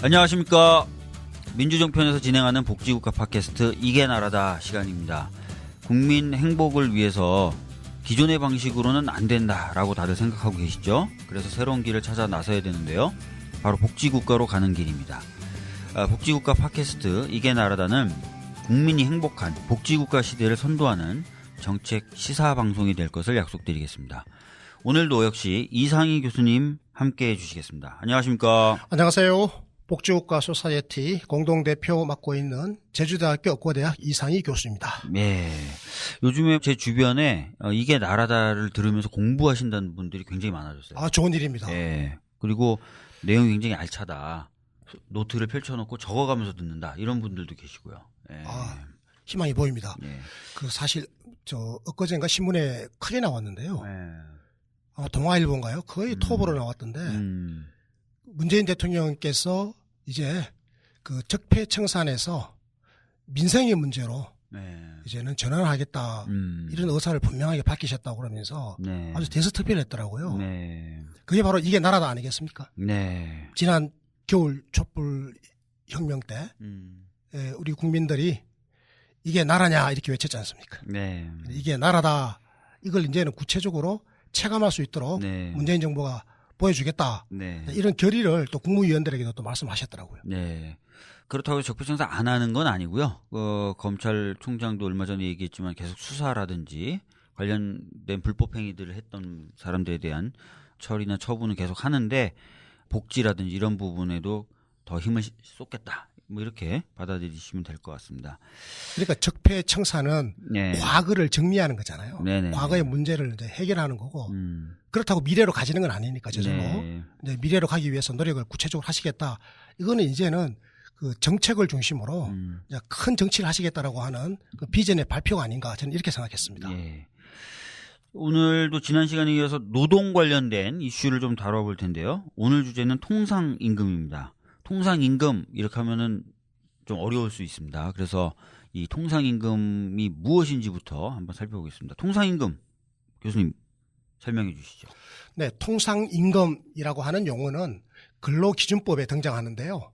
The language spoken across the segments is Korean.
안녕하십니까. 민주정편에서 진행하는 복지국가 팟캐스트 이게 나라다 시간입니다. 국민 행복을 위해서 기존의 방식으로는 안 된다라고 다들 생각하고 계시죠? 그래서 새로운 길을 찾아 나서야 되는데요. 바로 복지국가로 가는 길입니다. 복지국가 팟캐스트 이게 나라다는 국민이 행복한 복지국가 시대를 선도하는 정책 시사 방송이 될 것을 약속드리겠습니다. 오늘도 역시 이상희 교수님 함께해 주시겠습니다. 안녕하십니까? 안녕하세요. 복지국가 소사이어티 공동대표 맡고 있는 제주대학교 의과대학 이상희 교수입니다. 네. 요즘에 제 주변에 이게 나라다를 들으면서 공부하신다는 분들이 굉장히 많아졌어요. 아, 좋은 일입니다. 네. 그리고 내용이 굉장히 알차다. 노트를 펼쳐놓고 적어가면서 듣는다. 이런 분들도 계시고요. 네. 아, 희망이 보입니다. 네. 그 사실 엊그제인가 신문에 크게 나왔는데요. 네. 아마 동아일보인가요? 거의 톱으로 나왔던데 문재인 대통령께서 이제 그 적폐청산에서 민생의 문제로 네. 이제는 전환을 하겠다 이런 의사를 분명하게 밝히셨다고 그러면서 네. 아주 대서특필했더라고요. 네. 그게 바로 이게 나라다 아니겠습니까? 네. 지난 겨울 촛불 혁명 때 우리 국민들이 이게 나라냐 이렇게 외쳤지 않습니까? 네. 이게 나라다. 이걸 이제는 구체적으로 체감할 수 있도록 네. 문재인 정부가 보여주겠다. 네. 이런 결의를 또 국무위원들에게도 또 말씀하셨더라고요. 네. 그렇다고 적폐청산 안 하는 건 아니고요. 검찰총장도 얼마 전에 얘기했지만 계속 수사라든지 관련된 불법 행위들을 했던 사람들에 대한 처리나 처분은 계속 하는데 복지라든지 이런 부분에도 더 힘을 쏟겠다. 뭐 이렇게 받아들이시면 될 것 같습니다. 그러니까 적폐청산은 네. 과거를 정리하는 거잖아요. 네네. 과거의 문제를 이제 해결하는 거고 그렇다고 미래로 가지는 건 아니니까 저절로 네. 이제 미래로 가기 위해서 노력을 구체적으로 하시겠다. 이거는 이제는 그 정책을 중심으로 이제 큰 정치를 하시겠다라고 하는 그 비전의 발표가 아닌가 저는 이렇게 생각했습니다. 네. 오늘도 지난 시간에 이어서 노동 관련된 이슈를 좀 다뤄볼 텐데요. 오늘 주제는 통상임금입니다. 통상임금 이렇게 하면은 좀 어려울 수 있습니다. 그래서 이 통상임금이 무엇인지부터 한번 살펴보겠습니다. 통상임금 교수님 설명해 주시죠. 네, 통상임금이라고 하는 용어는 근로기준법에 등장하는데요.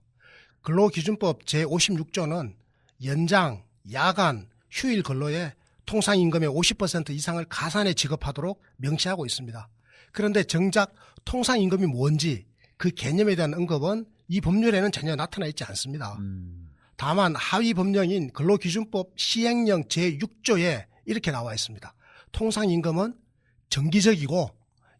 근로기준법 제56조는 연장, 야간, 휴일 근로에 통상임금의 50% 이상을 가산해 지급하도록 명시하고 있습니다. 그런데 정작 통상임금이 뭔지 그 개념에 대한 언급은 이 법률에는 전혀 나타나 있지 않습니다. 다만 하위 법령인 근로기준법 시행령 제6조에 이렇게 나와 있습니다. 통상임금은 정기적이고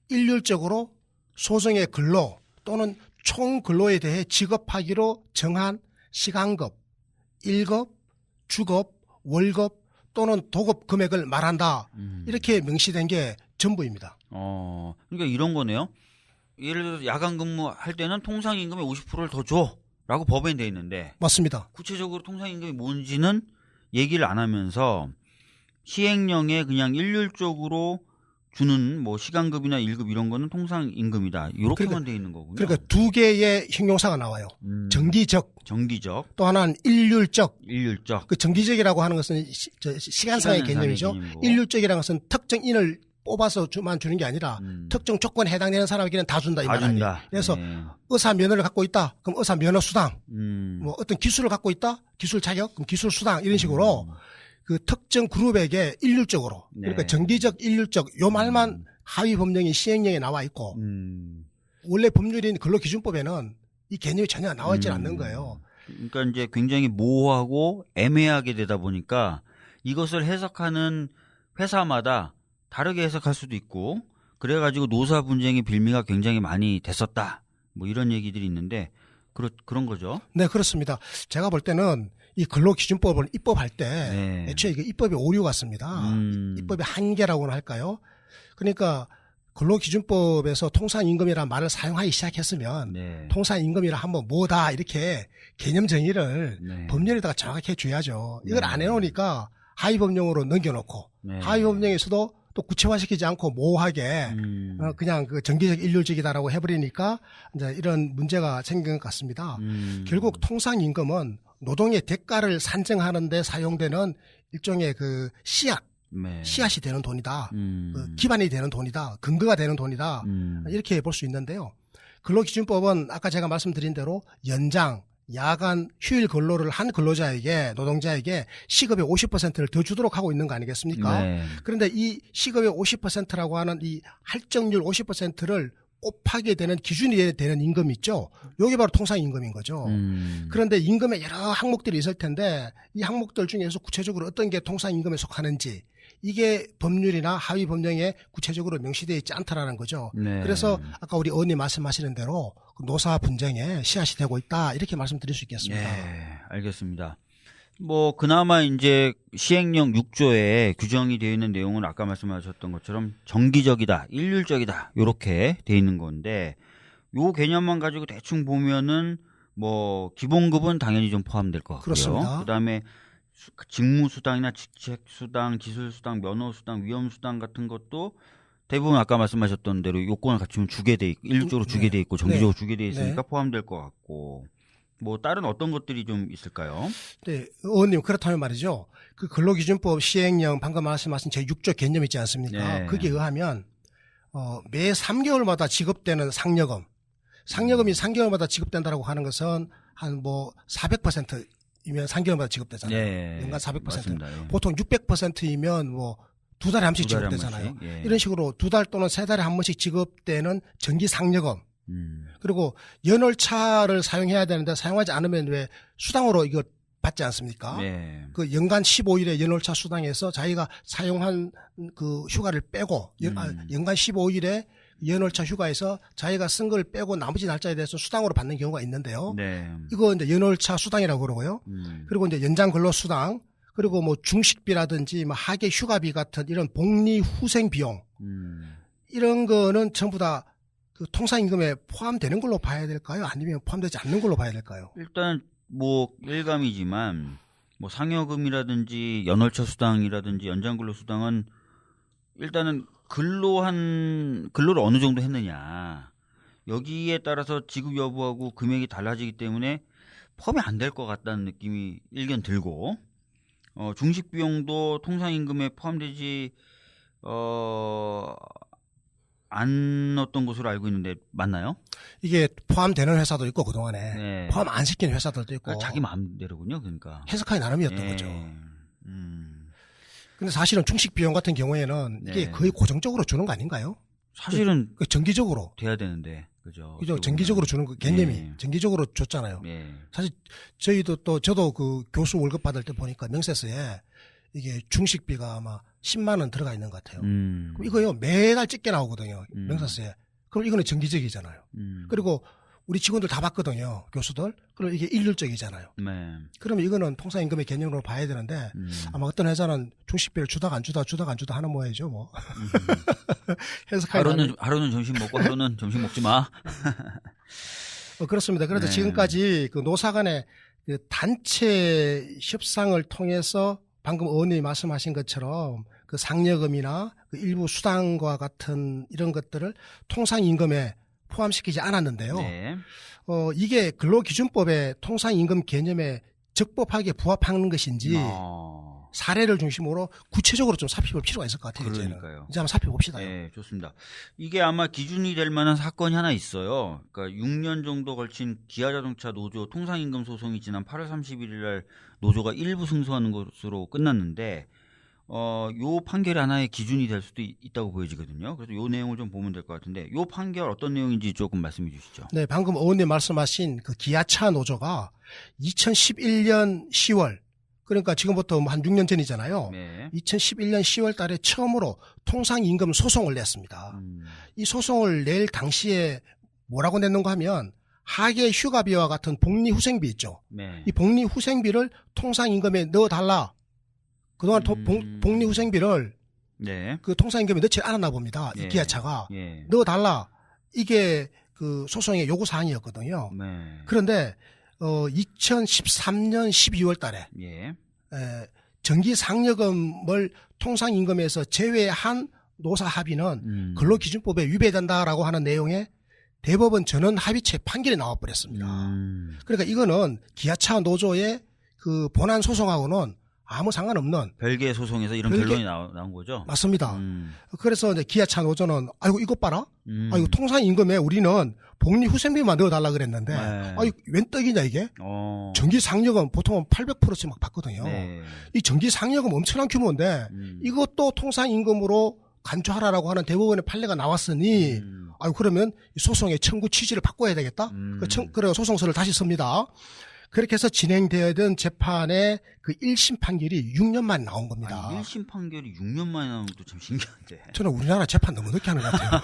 일률적으로 소정의 근로 또는 총근로에 대해 지급하기로 정한 시간급, 일급, 주급, 월급 또는 도급 금액을 말한다. 이렇게 명시된 게 전부입니다. 그러니까 이런 거네요. 예를 들어서 야간 근무할 때는 통상임금의 50%를 더 줘라고 법에 돼 있는데 맞습니다. 구체적으로 통상임금이 뭔지는 얘기를 안 하면서 시행령에 그냥 일률적으로 주는 뭐 시간급이나 일급 이런 거는 통상임금이다. 이렇게만 돼 있는 거군요. 그러니까 두 개의 형용사가 나와요. 정기적. 또 하나는 일률적. 그 정기적이라고 하는 것은 시간상의 개념이죠. 개념이고. 일률적이라는 것은 특정 인을 뽑아서만 주는 게 아니라 특정 조건에 해당되는 사람에게는 다 준다 이 말 아니에요. 그래서 의사 면허를 갖고 있다. 그럼 의사 면허 수당. 뭐 어떤 기술을 갖고 있다. 기술 자격. 그럼 기술 수당 이런 식으로 그 특정 그룹에게 일률적으로 그러니까 정기적 일률적 요 말만 하위 법령인 시행령에 나와 있고 원래 법률인 근로기준법에는 이 개념이 전혀 나와 있지 않는 거예요. 그러니까 이제 굉장히 모호하고 애매하게 되다 보니까 이것을 해석하는 회사마다 다르게 해석할 수도 있고 그래가지고 노사 분쟁의 빌미가 굉장히 많이 됐었다. 뭐 이런 얘기들이 있는데 그런 거죠. 네, 그렇습니다. 제가 볼 때는 이 근로기준법을 입법할 때 애초에 이게 입법의 오류 같습니다. 입법의 한계라고나 할까요? 그러니까 근로기준법에서 통상임금이라는 말을 사용하기 시작했으면 통상임금이라 하면 뭐다 이렇게 개념 정의를 법률에다가 정확히 해줘야죠. 이걸 안 해놓으니까 하위 법령으로 넘겨놓고 하위 법령에서도 또 구체화시키지 않고 모호하게 그냥 그 정기적 일률적이다라고 해버리니까 이제 이런 문제가 생긴 것 같습니다. 결국 통상임금은 노동의 대가를 산정하는 데 사용되는 일종의 그 씨앗, 씨앗이 되는 돈이다. 기반이 되는 돈이다. 근거가 되는 돈이다. 이렇게 볼 수 있는데요. 근로기준법은 아까 제가 말씀드린 대로 연장, 야간, 휴일 근로를 한 근로자에게, 노동자에게 시급의 50%를 더 주도록 하고 있는 거 아니겠습니까? 네. 그런데 이 시급의 50%라고 하는 이 할증률 50%를 곱하게 되는 기준이 되는 임금이 있죠. 이게 바로 통상임금인 거죠. 그런데 임금에 여러 항목들이 있을 텐데 이 항목들 중에서 구체적으로 어떤 게 통상임금에 속하는지 이게 법률이나 하위 법령에 구체적으로 명시되어 있지 않다라는 거죠. 네. 그래서 아까 우리 의원님 말씀하시는 대로 노사 분쟁에 씨앗이 되고 있다 이렇게 말씀드릴 수 있겠습니다. 네, 알겠습니다. 뭐 그나마 이제 시행령 6조에 규정이 되어 있는 내용은 아까 말씀하셨던 것처럼 정기적이다, 일률적이다 이렇게 되어 있는 건데 요 개념만 가지고 대충 보면은 뭐 기본급은 당연히 좀 포함될 것 같고요. 그렇습니다. 그다음에 직무수당이나 직책수당, 기술수당, 면허수당, 위험수당 같은 것도 대부분 아까 말씀하셨던 대로 요건을 갖추면 주게 돼 있고 일률적으로 주게 돼 있고 정기적으로 주게 돼 있으니까 포함될 것 같고 뭐 다른 어떤 것들이 좀 있을까요? 네, 의원님 그렇다면 말이죠. 그 근로기준법 시행령 방금 말씀하신 제6조 개념 있지 않습니까? 네. 거기에 의하면 매 3개월마다 지급되는 상여금이 3개월마다 지급된다라고 하는 것은 한 뭐 400%이면 3개월마다 지급되잖아요. 네, 연간 400%. 맞습니다. 예. 보통 600%이면 뭐 두 달에 한 번씩 두 달에 한 지급되잖아요. 번씩, 예. 이런 식으로 두 달 또는 세 달에 한 번씩 지급되는 정기 상여금. 그리고 연월차를 사용해야 되는데 사용하지 않으면 왜 수당으로 이거 받지 않습니까? 네. 그 연간 15일의 연월차 수당에서 자기가 사용한 그 휴가를 빼고 연간 15일에 연월차 휴가에서 자기가 쓴 걸 빼고 나머지 날짜에 대해서 수당으로 받는 경우가 있는데요. 네. 이거 이제 연월차 수당이라고 그러고요. 그리고 이제 연장 근로 수당, 그리고 뭐 중식비라든지 뭐 하계 휴가비 같은 이런 복리 후생 비용 이런 거는 전부 다 그 통상임금에 포함되는 걸로 봐야 될까요? 아니면 포함되지 않는 걸로 봐야 될까요? 일단 뭐 일감이지만 뭐 상여금이라든지 연월차 수당이라든지 연장근로 수당은 일단은 근로를 어느 정도 했느냐 여기에 따라서 지급 여부하고 금액이 달라지기 때문에 포함이 안 될 것 같다는 느낌이 일견 들고 중식 비용도 통상임금에 포함되지 않았던 것으로 알고 있는데 맞나요? 이게 포함되는 회사도 있고 그동안에 네. 포함 안 시키는 회사들도 있고 그러니까 자기 마음대로군요. 그러니까 해석하기 나름이었던 예. 거죠. 근데 사실은 중식 비용 같은 경우에는 이게 네. 거의 고정적으로 주는 거 아닌가요? 사실은 그 정기적으로. 돼야 되는데 그죠? 그죠? 정기적으로 주는 그 개념이 네. 정기적으로 줬잖아요. 예. 사실 저도 그 교수 월급 받을 때 보니까 명세서에 이게 중식비가 아마 10만 원 들어가 있는 것 같아요. 그럼 이거요 매달 찍게 나오거든요. 명세서에. 그럼 이거는 정기적이잖아요. 그리고 우리 직원들 다 받거든요. 교수들. 그럼 이게 일률적이잖아요. 네. 그러면 이거는 통상임금의 개념으로 봐야 되는데 아마 어떤 회사는 중식비를 주다가 안 주다 하는 모양이죠. 뭐. 해석하기 하루는 점심 먹고 하루는 점심 먹지 마. 그렇습니다. 그래서 네. 지금까지 그 노사 간의 그 단체 협상을 통해서 방금 의원님이 말씀하신 것처럼 그 상여금이나 그 일부 수당과 같은 이런 것들을 통상임금에 포함시키지 않았는데요. 네. 이게 근로기준법의 통상임금 개념에 적법하게 부합하는 것인지 사례를 중심으로 구체적으로 좀 살펴볼 필요가 있을 것 같아요. 그러니까요. 이제 한번 살펴봅시다. 네, 좋습니다. 이게 아마 기준이 될 만한 사건이 하나 있어요. 그러니까 6년 정도 걸친 기아자동차 노조 통상임금 소송이 지난 8월 31일 날 노조가 일부 승소하는 것으로 끝났는데 요 판결이 하나의 기준이 될 수도 있다고 보여지거든요. 그래서 요 내용을 좀 보면 될 것 같은데 요 판결 어떤 내용인지 조금 말씀해 주시죠. 네, 방금 의원님 말씀하신 그 기아차 노조가 2011년 10월 그러니까 지금부터 한 6년 전이잖아요. 네. 2011년 10월 달에 처음으로 통상임금 소송을 냈습니다. 이 소송을 낼 당시에 뭐라고 냈는가 하면 하계 휴가비와 같은 복리후생비 있죠. 네. 이 복리후생비를 통상임금에 넣어달라. 그동안 복리후생비를 네. 그 통상임금에 넣지 않았나 봅니다. 이 예. 기아차가. 예. 넣어달라. 이게 그 소송의 요구사항이었거든요. 네. 그런데 2013년 12월 달에 예. 정기 상여금을 통상임금에서 제외한 노사 합의는 근로기준법에 위배된다라고 하는 내용의 대법원 전원 합의체 판결이 나와버렸습니다. 그러니까 이거는 기아차 노조의 그 본안 소송하고는 아무 상관없는 별개의 소송에서 이런 결론이 나온 거죠? 맞습니다. 그래서 이제 기아차 노조는 아이고 이것 봐라. 아이고 통상임금에 우리는 복리후생비만 넣어달라 그랬는데 네. 아이고 웬 떡이냐 이게. 전기상여금 보통은 800%씩 막 받거든요. 네. 이 전기상여금 엄청난 규모인데 이것도 통상임금으로 간주하라라고 하는 대법원의 판례가 나왔으니 아이고 그러면 소송의 청구 취지를 바꿔야 되겠다. 그래서 소송서를 다시 씁니다. 그렇게 해서 진행되던 재판의 그 1심 판결이 6년 만에 나온 겁니다. 아니, 1심 판결이 6년 만에 나온 것도 참 신기한데. 저는 우리나라 재판 너무 늦게 하는 것 같아요.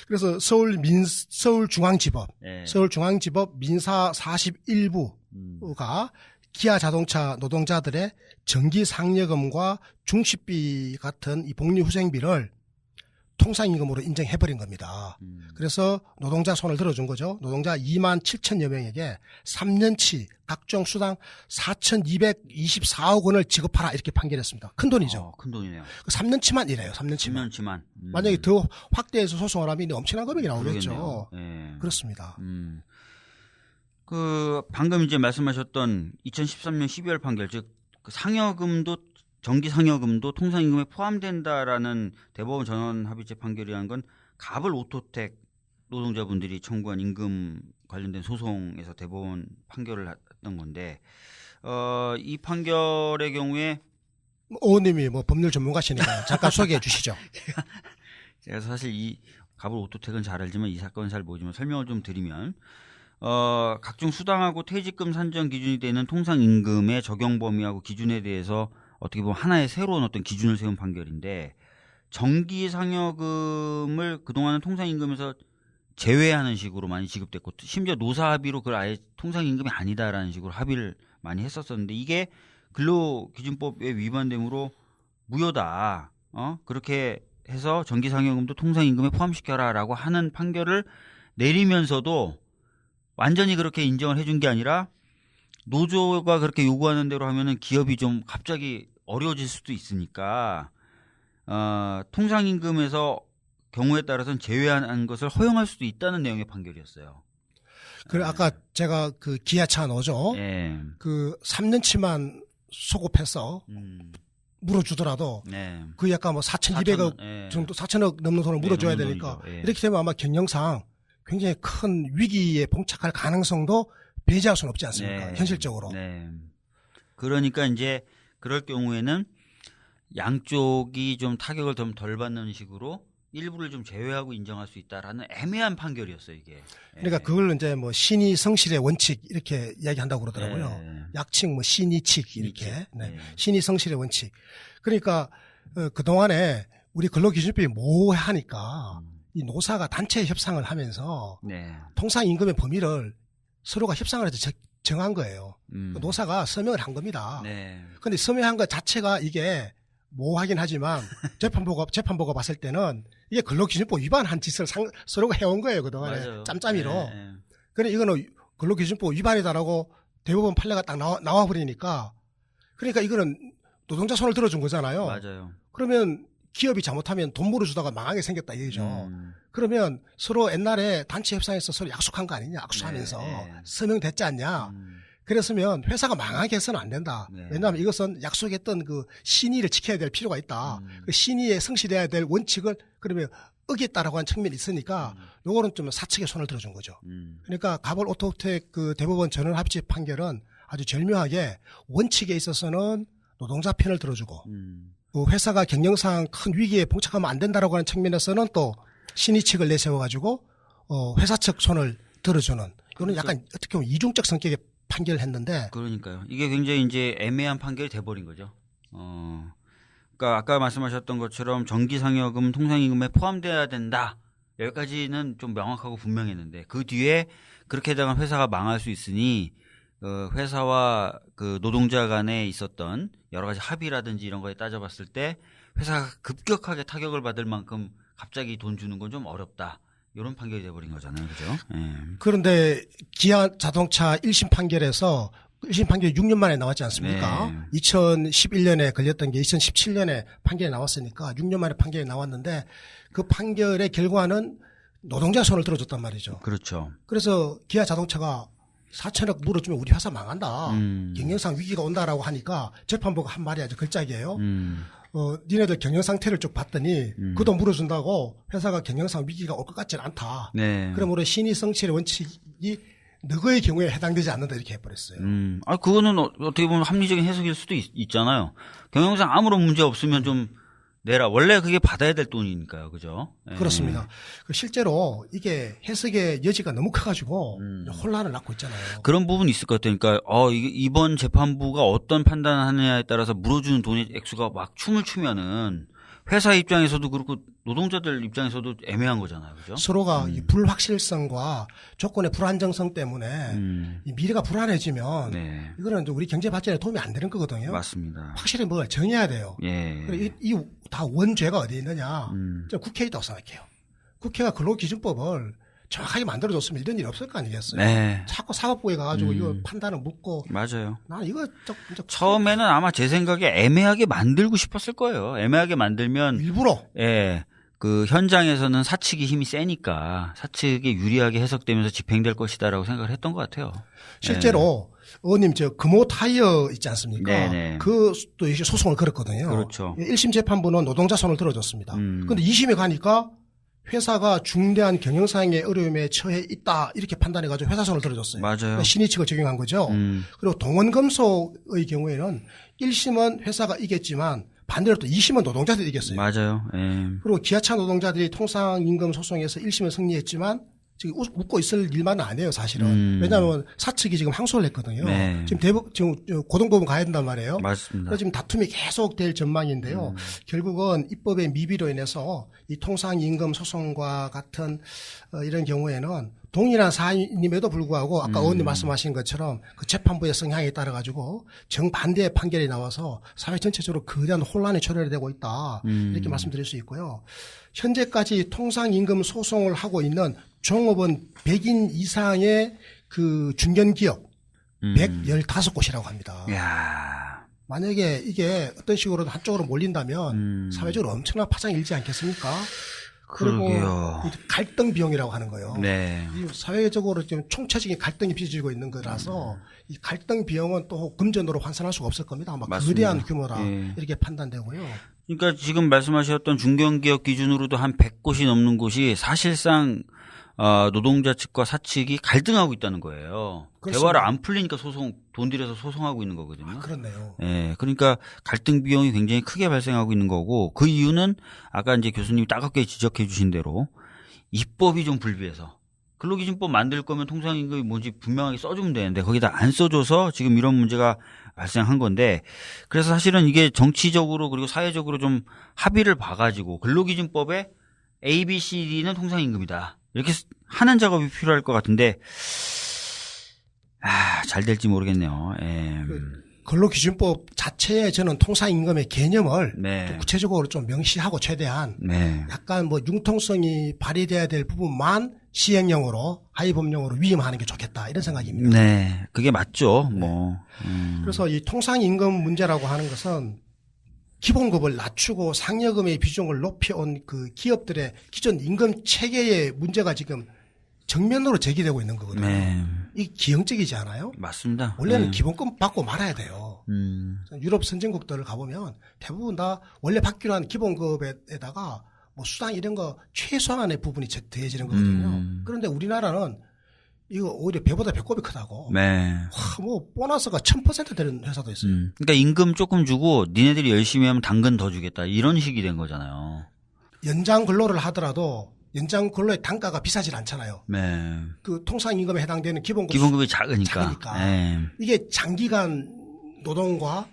그래서 서울중앙지법, 네. 서울중앙지법 민사 41부가 기아 자동차 노동자들의 전기상여금과 중식비 같은 이 복리후생비를 통상임금으로 인정해버린 겁니다. 그래서 노동자 손을 들어준 거죠. 노동자 2만 7천여 명에게 3년치 각종 수당 4,224억 원을 지급하라 이렇게 판결했습니다. 큰 돈이죠. 큰 돈이네요. 3년치만 이래요. 3년치만. 3년치만. 만약에 더 확대해서 소송을 하면 엄청난 금액이 나오겠죠. 네. 그렇습니다. 그 방금 이제 말씀하셨던 2013년 12월 판결, 즉 그 상여금도 전기 상여금도 통상임금에 포함된다라는 대법원 전원 합의체 판결이라는 건 가불 오토텍 노동자분들이 청구한 임금 관련된 소송에서 대법원 판결을 했던 건데 이 판결의 경우에 의원님이 뭐 법률 전문가시니까 잠깐 소개해 주시죠. 제가 사실 이 가불 오토텍은 잘 알지만 이 사건은 잘 모르지만 설명을 좀 드리면 각종 수당하고 퇴직금 산정 기준이 되는 통상임금의 적용 범위하고 기준에 대해서 어떻게 보면 하나의 새로운 어떤 기준을 세운 판결인데 전기 상여금을 그동안은 통상임금에서 제외하는 식으로 많이 지급됐고 심지어 노사 합의로 그걸 아예 통상임금이 아니다라는 식으로 합의를 많이 했었었는데 이게 근로기준법에 위반되므로 무효다. 그렇게 해서 전기 상여금도 통상임금에 포함시켜라라고 하는 판결을 내리면서도 완전히 그렇게 인정을 해준 게 아니라 노조가 그렇게 요구하는 대로 하면은 기업이 좀 갑자기 어려워질 수도 있으니까 통상임금에서 경우에 따라서는 제외한 것을 허용할 수도 있다는 내용의 판결이었어요. 그래 아까 제가 그 기아차 노조 그 3년치만 소급해서 물어주더라도 그 약간 뭐 4,200억 정도 4천억 넘는 돈을 물어줘야 되니까 이렇게 되면 아마 경영상 굉장히 큰 위기에 봉착할 가능성도 배제할 수는 없지 않습니까? 현실적으로. 그러니까 이제 그럴 경우에는 양쪽이 좀 타격을 좀 덜 받는 식으로 일부를 좀 제외하고 인정할 수 있다라는 애매한 판결이었어요, 이게. 그러니까 그걸 이제 뭐 신의 성실의 원칙 이렇게 이야기한다고 그러더라고요. 약칭 뭐 신의칙 이렇게. 신의 성실의 원칙. 그러니까 그동안에 우리 근로기준법이 모호하니까 이 노사가 단체 협상을 하면서 통상임금의 범위를 서로가 협상을 해서 정한 거예요. 노사가 서명을 한 겁니다. 그런데 서명한 것 자체가 이게 모호하긴 하지만 재판부가 봤을 때는 이게 근로기준법 위반한 짓을 서로가 해온 거예요. 그동안에 맞아요. 짬짬이로. 그런데 이거는 근로기준법 위반이다라고 대법원 판례가 딱 나와버리니까 그러니까 이거는 노동자 손을 들어준 거잖아요. 맞아요. 그러면 기업이 잘못하면 돈 물어주다가 망하게 생겼다 이거죠. 그러면 서로 옛날에 단체 협상에서 서로 약속한 거 아니냐. 악수하면서 서명됐지 않냐. 그랬으면 회사가 망하게 해서는 안 된다. 왜냐하면 이것은 약속했던 그 신의를 지켜야 될 필요가 있다. 그 신의에 성실해야 될 원칙을 그러면 어겼다라고 하는 측면이 있으니까 요거는 좀 사측에 손을 들어준 거죠. 그러니까 가벌 오토텍 그 대법원 전원 합의체 판결은 아주 절묘하게 원칙에 있어서는 노동자 편을 들어주고 그 회사가 경영상 큰 위기에 봉착하면 안 된다라고 하는 측면에서는 또 신의칙을 내세워가지고 회사 측 손을 들어주는 이거는 약간 어떻게 보면 이중적 성격의 판결을 했는데 그러니까요. 이게 굉장히 이제 애매한 판결이 돼버린 거죠. 그러니까 아까 말씀하셨던 것처럼 전기상여금 통상임금에 포함돼야 된다. 여기까지는 좀 명확하고 분명했는데 그 뒤에 그렇게 되면 회사가 망할 수 있으니 회사와 그 노동자 간에 있었던 여러 가지 합의라든지 이런 거에 따져봤을 때 회사가 급격하게 타격을 받을 만큼 갑자기 돈 주는 건 좀 어렵다. 이런 판결이 돼버린 거잖아요. 그죠? 그런데 기아 자동차 1심 판결에서 1심 판결이 6년 만에 나왔지 않습니까? 2011년에 걸렸던 게 2017년에 판결이 나왔으니까 6년 만에 판결이 나왔는데 그 판결의 결과는 노동자 손을 들어줬단 말이죠. 그렇죠. 그래서 기아 자동차가 4천억 물어주면 우리 회사 망한다. 경영상 위기가 온다라고 하니까 재판부가 한 말이 아주 걸작이에요. 니네들 경영 상태를 쭉 봤더니 그 돈 물어준다고 회사가 경영상 위기가 올 것 같지는 않다. 네. 그러므로 신의 성취의 원칙이 너의 경우에 해당되지 않는다 이렇게 해버렸어요. 아, 그거는 어떻게 보면 합리적인 해석일 수도 있잖아요. 경영상 아무런 문제 없으면 좀 내라. 원래 그게 받아야 될 돈이니까요. 그죠? 예. 그렇습니다. 실제로 이게 해석의 여지가 너무 커가지고 혼란을 낳고 있잖아요. 그런 부분이 있을 것 같아요. 그러니까 이번 재판부가 어떤 판단을 하느냐에 따라서 물어주는 돈의 액수가 막 춤을 추면은 회사 입장에서도 그렇고 노동자들 입장에서도 애매한 거잖아요. 그죠? 서로가 이 불확실성과 조건의 불안정성 때문에 이 미래가 불안해지면 네. 이거는 우리 경제 발전에 도움이 안 되는 거거든요. 맞습니다. 확실히 뭘 정해야 돼요. 예. 이 다 원죄가 어디에 있느냐. 저 국회에 있다고 생각해요. 국회가 근로기준법을 정확하게 만들어줬으면 이런 일이 없을 거 아니겠어요. 네. 자꾸 사법부에 가가지고 이거 판단을 묻고. 맞아요. 나는 이거 처음에는 아마 제 생각에 애매하게 만들고 싶었을 거예요. 애매하게 만들면 일부러. 예. 그 현장에서는 사측이 힘이 세니까 사측이 유리하게 해석되면서 집행될 것이다라고 생각을 했던 것 같아요. 실제로 의원님 저 금호 타이어 있지 않습니까? 네네. 그도 이제 소송을 걸었거든요. 그렇죠. 1심 재판부는 노동자 손을 들어줬습니다. 그런데 2심에 가니까 회사가 중대한 경영상의 어려움에 처해 있다 이렇게 판단해가지고 회사 손을 들어줬어요. 맞아요. 신의 측을 적용한 거죠. 그리고 동원금속의 경우에는 1심은 회사가 이겼지만 반대로 또 2심은 노동자들이 이겼어요. 맞아요. 예. 그리고 기아차 노동자들이 통상임금 소송에서 1심을 승리했지만 지금 웃고 있을 일만은 아니에요, 사실은. 왜냐하면 사측이 지금 항소를 했거든요. 네. 지금 고등법원 가야 된단 말이에요. 맞습니다. 그래서 지금 다툼이 계속 될 전망인데요. 결국은 입법의 미비로 인해서 이 통상임금 소송과 같은 이런 경우에는 동일한 사안임에도 불구하고 아까 의원님 말씀하신 것처럼 그 재판부의 성향에 따라 가지고 정반대의 판결이 나와서 사회 전체적으로 거대한 혼란이 초래되고 있다. 이렇게 말씀드릴 수 있고요. 현재까지 통상임금 소송을 하고 있는 종업원 100인 이상의 그 중견기업 115곳이라고 합니다. 이야. 만약에 이게 어떤 식으로 한쪽으로 몰린다면 사회적으로 엄청난 파장이 일지 않겠습니까? 그리고 그러게요. 갈등 비용이라고 하는 거예요. 네. 이 사회적으로 지금 총체적인 갈등이 빚어지고 있는 거라서 이 갈등 비용은 또 금전으로 환산할 수가 없을 겁니다. 아마 맞습니다. 거대한 규모라 예. 이렇게 판단되고요. 그러니까 지금 말씀하셨던 중견기업 기준으로도 한 100곳이 넘는 곳이 사실상 노동자 측과 사측이 갈등하고 있다는 거예요. 그렇습니다. 대화를 안 풀리니까 돈 들여서 소송하고 있는 거거든요. 그렇네요. 예, 그러니까 갈등 비용이 굉장히 크게 발생하고 있는 거고 그 이유는 아까 이제 교수님이 따갑게 지적해 주신 대로 입법이 좀 불비해서 근로기준법 만들 거면 통상임금이 뭔지 분명하게 써주면 되는데 거기다 안 써줘서 지금 이런 문제가 발생한 건데 그래서 사실은 이게 정치적으로 그리고 사회적으로 좀 합의를 봐가지고 근로기준법에 A, B, C, D는 통상임금이다. 이렇게 하는 작업이 필요할 것 같은데 잘 될지 모르겠네요. 예. 근로기준법 자체에 저는 통상임금의 개념을 네. 좀 구체적으로 좀 명시하고 최대한 네. 약간 뭐 융통성이 발휘돼야 될 부분만 시행령으로 하위법령으로 위임하는 게 좋겠다 이런 생각입니다. 네. 그게 맞죠. 뭐. 그래서 이 통상임금 문제라고 하는 것은 기본급을 낮추고 상여금의 비중을 높여온 그 기업들의 기존 임금 체계의 문제가 지금 정면으로 제기되고 있는 거거든요. 네. 이 기형적이지 않아요? 맞습니다. 원래는 네. 기본급 받고 말아야 돼요. 유럽 선진국들을 가보면 대부분 다 원래 받기로 한 기본급에다가 뭐 수당 이런 거 최소한의 부분이 더해지는 거거든요. 그런데 우리나라는 이거 오히려 배보다 배꼽이 크다고. 네. 뭐 보너스가 1000% 되는 회사도 있어요. 그러니까 임금 조금 주고 니네들이 열심히 하면 당근 더 주겠다. 이런 식이 된 거잖아요. 연장 근로를 하더라도 연장 근로의 단가가 비싸질 않잖아요. 네. 그 통상임금에 해당되는 기본급이 작으니까. 네. 이게 장기간 노동과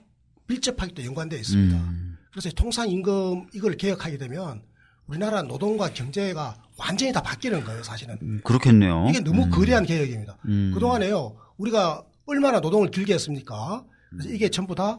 밀접하게 또 연관되어 있습니다. 그래서 통상임금 이걸 개혁하게 되면 우리나라 노동과 경제가 완전히 다 바뀌는 거예요, 사실은. 그렇겠네요. 이게 너무 거대한 개혁입니다. 그동안에요, 우리가 얼마나 노동을 길게 했습니까? 그래서 이게 전부 다,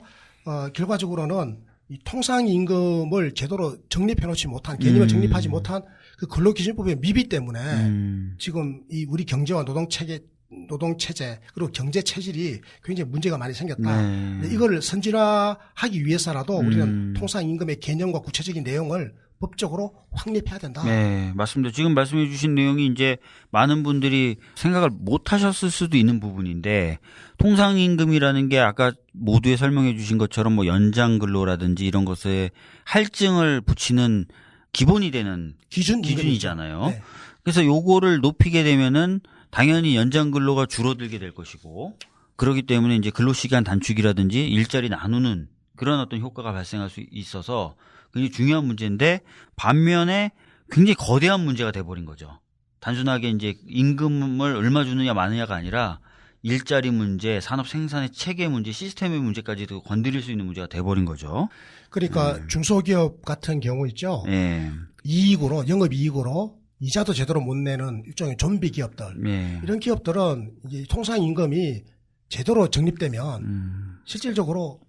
결과적으로는 이 통상임금을 제대로 정립해놓지 못한, 개념을 정립하지 못한 그 근로기준법의 미비 때문에 지금 이 우리 경제와 노동체제, 그리고 경제 체질이 굉장히 문제가 많이 생겼다. 네. 이거를 선진화하기 위해서라도 우리는 통상임금의 개념과 구체적인 내용을 법적으로 확립해야 된다. 네, 맞습니다. 지금 말씀해 주신 내용이 이제 많은 분들이 생각을 못 하셨을 수도 있는 부분인데, 통상임금이라는 게 아까 모두에 설명해 주신 것처럼 뭐 연장근로라든지 이런 것에 할증을 붙이는 기본이 되는 기준이잖아요. 네. 그래서 요거를 높이게 되면은 당연히 연장근로가 줄어들게 될 것이고, 그렇기 때문에 이제 근로시간 단축이라든지 일자리 나누는 그런 어떤 효과가 발생할 수 있어서 굉장히 중요한 문제인데, 반면에 굉장히 거대한 문제가 돼버린 거죠. 단순하게 이제 임금을 얼마 주느냐 마느냐가 아니라 일자리 문제, 산업 생산의 체계 문제, 시스템의 문제까지도 건드릴 수 있는 문제가 돼버린 거죠. 그러니까 중소기업 같은 경우 있죠. 네. 이익으로, 영업이익으로 이자도 제대로 못 내는 일종의 좀비 기업들. 네. 이런 기업들은 이제 통상임금이 제대로 적립되면 실질적으로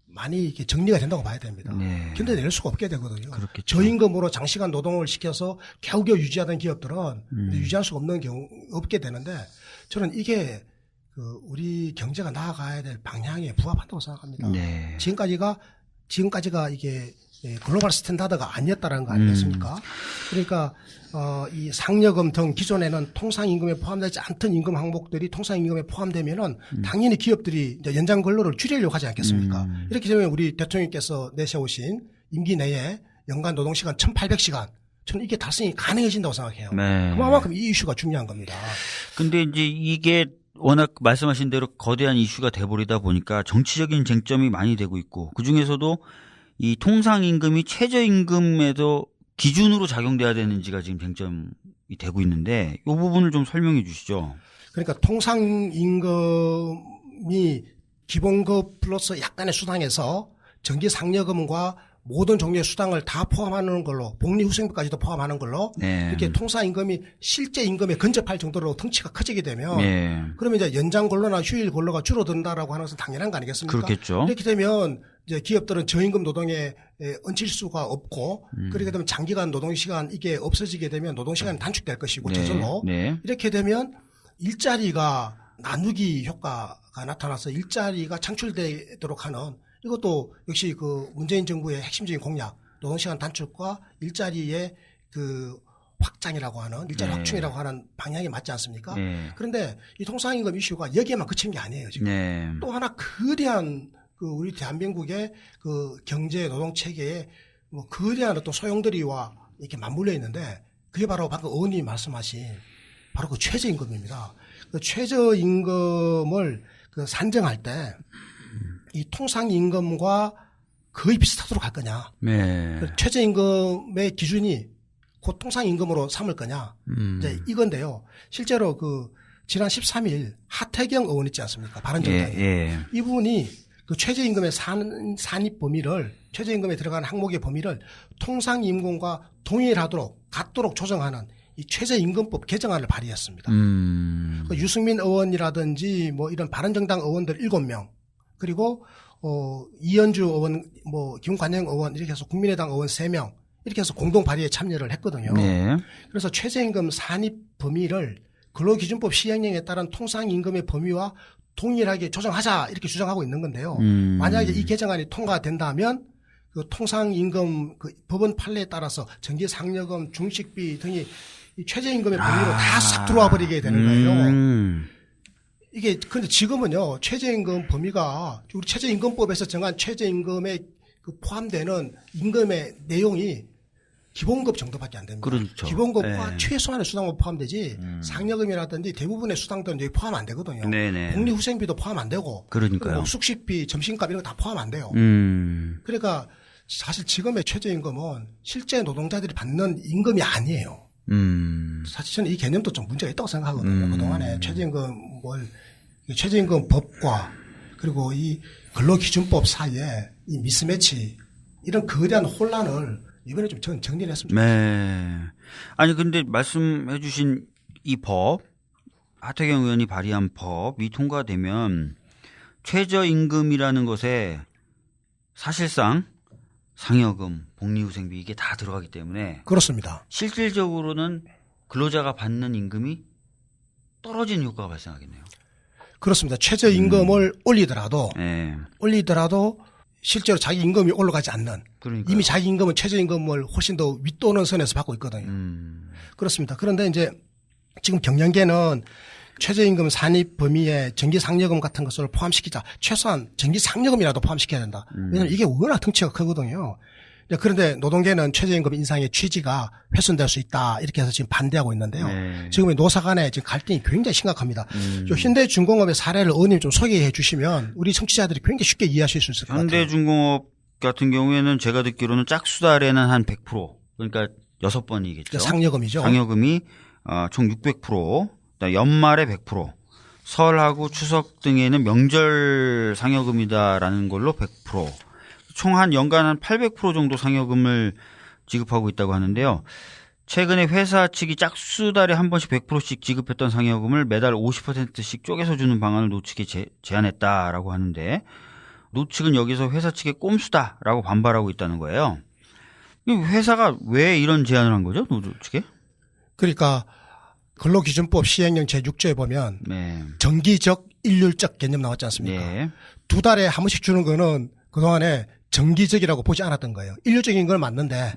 많이 이렇게 정리가 된다고 봐야 됩니다. 네. 견뎌낼 수가 없게 되거든요. 그렇겠죠. 저임금으로 장시간 노동을 시켜서 겨우겨우 유지하던 기업들은 유지할 수가 없는 경우 없게 되는데, 저는 이게 우리 경제가 나아가야 될 방향에 부합한다고 생각합니다. 네. 지금까지가 이게 글로벌 스탠다드가 아니었다는 거 아니겠습니까? 그러니까 이 상여금 등 기존에는 통상임금에 포함되지 않던 임금 항목들이 통상임금에 포함되면은 당연히 기업들이 이제 연장 근로를 줄이려고 하지 않겠습니까? 이렇게 되면 우리 대통령께서 내세우신 임기 내에 연간 노동시간 1,800시간, 저는 이게 달성이 가능해진다고 생각해요. 네. 그만큼 이 이슈가 중요한 겁니다. 근데 이제 이게 워낙 말씀하신 대로 거대한 이슈가 돼버리다 보니까 정치적인 쟁점이 많이 되고 있고, 그중에서도 이 통상임금이 최저임금에도 기준으로 작용돼야 되는지가 지금 쟁점이 되고 있는데, 이 부분을 좀 설명해 주시죠. 그러니까 통상임금이 기본급 플러스 약간의 수당에서 정기상여금과 모든 종류의 수당을 다 포함하는 걸로, 복리후생비까지도 포함하는 걸로, 네. 이렇게 통상임금이 실제 임금에 근접할 정도로 덩치가 커지게 되면, 네. 그러면 이제 연장근로나 휴일근로가 줄어든다라고 하는 것은 당연한 거 아니겠습니까? 그렇겠죠. 이렇게 되면 이제 기업들은 저임금 노동에 얹힐 수가 없고, 그렇게 되면 장기간 노동시간 이게 없어지게 되면 노동시간이 단축될 것이고, 네. 저절로. 네. 이렇게 되면 일자리가 나누기 효과가 나타나서 일자리가 창출되도록 하는, 이것도 역시 그 문재인 정부의 핵심적인 공약, 노동시간 단축과 일자리의 그 확장이라고 하는, 일자리 네. 확충이라고 하는 방향이 맞지 않습니까? 네. 그런데 이 통상임금 이슈가 여기에만 그친 게 아니에요, 지금. 네. 또 하나 거대한 그 우리 대한민국의 그 경제 노동 체계에 뭐 거대한 어떤 소용돌이와 이렇게 맞물려 있는데, 그게 바로 방금 의원님이 말씀하신 바로 그 최저임금입니다. 그 최저임금을 그 산정할 때 이 통상임금과 거의 비슷하도록 할 거냐. 네. 그 최저임금의 기준이 곧 통상임금으로 삼을 거냐. 이제 이건데요. 실제로 그 지난 13일 하태경 의원 있지 않습니까? 바른정당에. 예. 이분이 그 최저임금의 산입 범위를, 최저임금에 들어가는 항목의 범위를 통상임금과 동일하도록 같도록 조정하는 이 최저임금법 개정안을 발의했습니다. 그 유승민 의원이라든지 뭐 이런 바른정당 의원들 7명, 그리고 이현주 의원, 뭐 김관영 의원, 이렇게 해서 국민의당 의원 3명, 이렇게 해서 공동 발의에 참여를 했거든요. 네. 그래서 최저임금 산입 범위를 근로기준법 시행령에 따른 통상임금의 범위와 동일하게 조정하자, 이렇게 주장하고 있는 건데요. 만약에 이 개정안이 통과된다면 그 통상임금 그 법원 판례에 따라서 정기상여금, 중식비 등이 이 최저임금의 범위로 다 싹 들어와 버리게 되는 거예요. 이게 근데 지금은요, 최저임금 범위가 우리 최저임금법에서 정한 최저임금에 그 포함되는 임금의 내용이 기본급 정도밖에 안 됩니다. 그렇죠. 기본급과 네. 최소한의 수당만 포함되지 상여금이라든지 대부분의 수당들은 여기 포함 안 되거든요. 네네. 복리후생비도 포함 안 되고, 그러니까요. 뭐 숙식비, 점심값 이런 거 다 포함 안 돼요. 그러니까 사실 지금의 최저임금은 실제 노동자들이 받는 임금이 아니에요. 사실 저는 이 개념도 좀 문제가 있다고 생각하거든요. 그동안에 최저임금 법과 그리고 이 근로기준법 사이에 이 미스매치, 이런 거대한 혼란을 이번에 좀 정리를 했으면 좋겠어요. 네. 아니 근데 말씀해 주신 이 법, 하태경 의원이 발의한 법이 통과되면 최저임금이라는 것에 사실상 상여금, 복리후생비 이게 다 들어가기 때문에 그렇습니다. 실질적으로는 근로자가 받는 임금이 떨어지는 효과가 발생하겠네요. 그렇습니다. 최저임금을 올리더라도 실제로 자기 임금이 올라가지 않는 그러니까요. 이미 자기 임금은 최저임금을 훨씬 더 윗도는 선에서 받고 있거든요. 그렇습니다. 그런데 이제 지금 경영계는 최저임금 산입 범위에 정기상여금 같은 것을 포함시키자. 최소한 정기상여금이라도 포함시켜야 된다. 왜냐하면 이게 워낙 덩치가 크거든요. 그런데 노동계는 최저임금 인상의 취지가 훼손될 수 있다. 이렇게 해서 지금 반대하고 있는데요. 네. 지금 노사 간의 지금 갈등이 굉장히 심각합니다. 현대중공업의 사례를 의원님 좀 소개해 주시면 우리 청취자들이 굉장히 쉽게 이해하실 수 있을 것 같아요. 현대중공업 같은 경우에는 제가 듣기로는 짝수달에는 한 100%, 그러니까 6번이겠죠. 상여금이죠. 상여금이 총 600%, 연말에 100%, 설하고 추석 등에는 명절 상여금이다라는 걸로 100%, 총 한 연간 한 800% 정도 상여금을 지급하고 있다고 하는데요. 최근에 회사 측이 짝수달에 한 번씩 100%씩 지급했던 상여금을 매달 50%씩 쪼개서 주는 방안을 노측에 제안했다라고 하는데, 노측은 여기서 회사 측의 꼼수다라고 반발하고 있다는 거예요. 회사가 왜 이런 제안을 한 거죠, 노측에? 그러니까 근로기준법 시행령 제6조에 보면 네. 정기적, 일률적 개념 나왔지 않습니까? 네. 2달에 한 번씩 주는 거는 그동안에 정기적이라고 보지 않았던 거예요. 일률적인 건 맞는데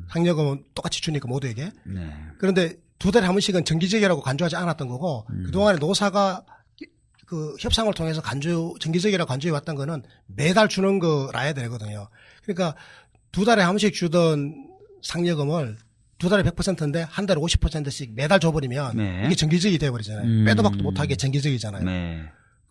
상여금은 똑같이 주니까 모두에게. 네. 그런데 2달에 한 번씩은 정기적이라고 간주하지 않았던 거고 그동안에 노사가 그 협상을 통해서 정기적이라고 간주해 왔던 거는 매달 주는 거라야 되거든요. 그러니까 2달에 한 번씩 주던 상여금을 2달에 100%인데 한 달에 50%씩 매달 줘버리면 네. 이게 정기적이 돼버리잖아요. 빼도 박도 못하게 정기적이잖아요. 네.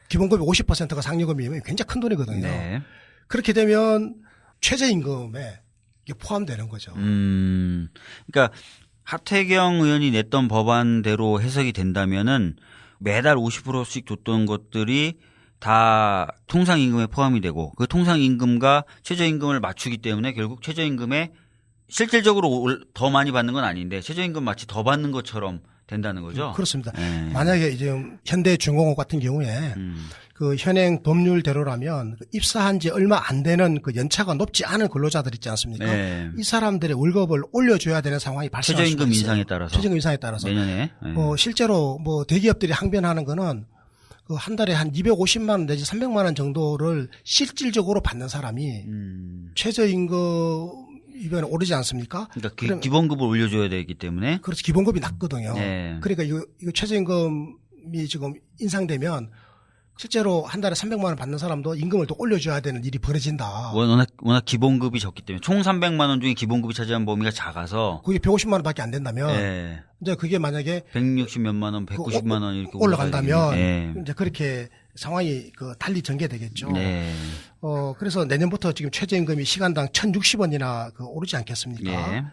기본급이 50%가 상여금이면 굉장히 큰 돈이거든요. 네. 그렇게 되면 최저임금에 이게 포함되는 거죠. 그러니까 하태경 의원이 냈던 법안대로 해석이 된다면은 매달 50%씩 줬던 것들이 다 통상임금에 포함이 되고 그 통상임금과 최저임금을 맞추기 때문에 결국 최저임금에 실질적으로 더 많이 받는 건 아닌데 최저임금 마치 더 받는 것처럼 된다는 거죠. 그렇습니다. 네. 만약에 이제 현대중공업 같은 경우에 그 현행 법률대로라면 입사한 지 얼마 안 되는 그 연차가 높지 않은 근로자들 있지 않습니까? 네. 이 사람들의 월급을 올려줘야 되는 상황이 발생할 수가 최저임금 있어요. 인상에 따라서. 최저임금 인상에 따라서. 내년에. 네. 실제로 뭐 대기업들이 항변하는 거는 그 한 달에 한 250만 원 내지 300만 원 정도를 실질적으로 받는 사람이 최저임금 이번에 오르지 않습니까? 그러니까 기본급을 올려줘야 되기 때문에. 그렇지, 기본급이 낮거든요. 네. 그러니까 이거 최저임금이 지금 인상되면 실제로 한 달에 300만 원 받는 사람도 임금을 또 올려줘야 되는 일이 벌어진다. 워낙 기본급이 적기 때문에 총 300만 원 중에 기본급이 차지한 범위가 작아서. 그게 150만 원밖에 안 된다면. 네. 이제 그게 만약에 160몇만 원, 190만 원 이렇게 올라간다면 네. 이제 그렇게 상황이 달리 전개되겠죠. 네. 그래서 내년부터 지금 최저임금이 시간당 1,060원이나 오르지 않겠습니까? 네.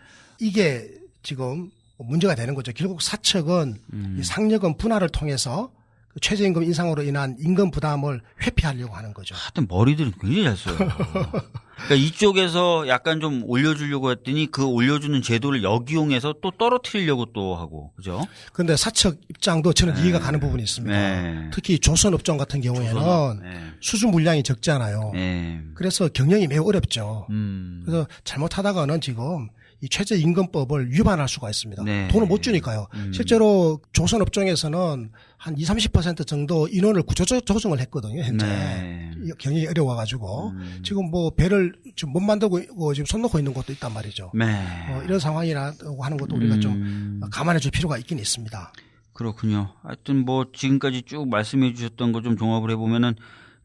이게 지금 문제가 되는 거죠. 결국 사측은 이 상여금 분할을 통해서 그 최저임금 인상으로 인한 임금 부담을 회피하려고 하는 거죠. 하여튼 머리들은 굉장히 잘 써요. 그러니까 이쪽에서 약간 좀 올려주려고 했더니 그 올려주는 제도를 역이용해서 또 떨어뜨리려고 또 하고, 그죠? 그런데 사측 입장도 저는 이해가 가는 부분이 있습니다. 네. 특히 조선업종 같은 경우에는 네. 수주 물량이 적잖아요. 네. 그래서 경영이 매우 어렵죠. 그래서 잘못하다가는 지금 이 최저임금법을 위반할 수가 있습니다. 네. 돈을 못 주니까요. 실제로 조선업종에서는 한 20-30% 정도 인원을 구조조정을 했거든요. 현재 네. 경영이 어려워가지고 지금 뭐 배를 지금 못 만들고 지금 손 놓고 있는 것도 있단 말이죠. 네. 이런 상황이라고 하는 것도 우리가 좀 감안해줄 필요가 있긴 있습니다. 그렇군요. 하여튼 뭐 지금까지 쭉 말씀해 주셨던 거 좀 종합을 해보면은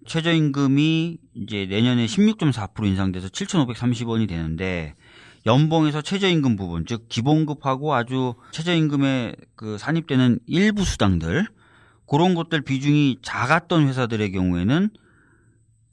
최저임금이 이제 내년에 16.4% 인상돼서 7,530원이 되는데 연봉에서 최저임금 부분, 즉 기본급하고 아주 최저임금에 그 산입되는 일부 수당들, 그런 것들 비중이 작았던 회사들의 경우에는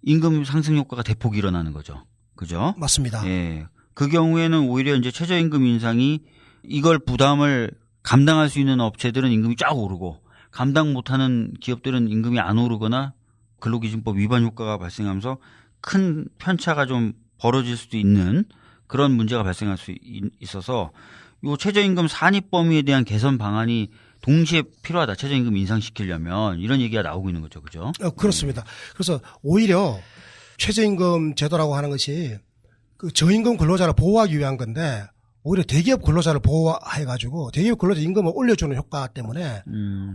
임금 상승 효과가 대폭 일어나는 거죠. 그죠? 맞습니다. 예. 그 경우에는 오히려 이제 최저임금 인상이 이걸 부담을 감당할 수 있는 업체들은 임금이 쫙 오르고 감당 못하는 기업들은 임금이 안 오르거나 근로기준법 위반 효과가 발생하면서 큰 편차가 좀 벌어질 수도 있는 그런 문제가 발생할 수 있어서 이 최저임금 산입 범위에 대한 개선 방안이 동시에 필요하다. 최저임금 인상시키려면 이런 얘기가 나오고 있는 거죠. 그죠? 그렇습니다. 그래서 오히려 최저임금 제도라고 하는 것이 그 저임금 근로자를 보호하기 위한 건데 오히려 대기업 근로자를 보호해가지고 대기업 근로자 임금을 올려주는 효과 때문에